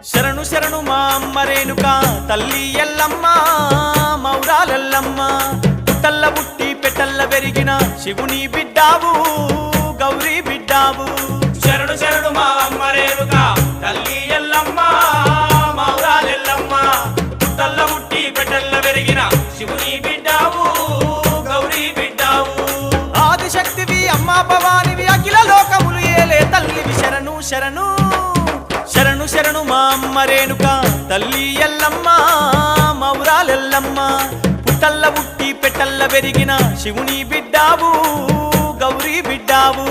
శరణు శరణు మా అమ్మ రేణుక తల్లి ఎల్లమ్మ మౌరాలెల్లమ్మ పుట్టల్ల పుట్టి పెట్టల్ల పెరిగిన శివుని బిడ్డావు గౌరీ బిడ్డావు శరణు శరణు మా అమ్మ రేణుక తల్లి ఎల్లమ్మ మౌరాలెల్లమ్మ పుట్టల్ల పుట్టి పెట్టల్ల పెరిగిన శివుని బిడ్డావు గౌరీ బిడ్డావు ఆదిశక్తివి అమ్మా భవానివి అఖిల లోకములు ఏలే తల్లివి శరణు శరణు శరణు శరణు మా అమ్మ రేణుక తల్లి ఎల్లమ్మ మౌరాలెల్లమ్మ పుట్టల్ల పుట్టి పెట్టల్ల పెరిగిన శివుని బిడ్డావు గౌరీ బిడ్డావు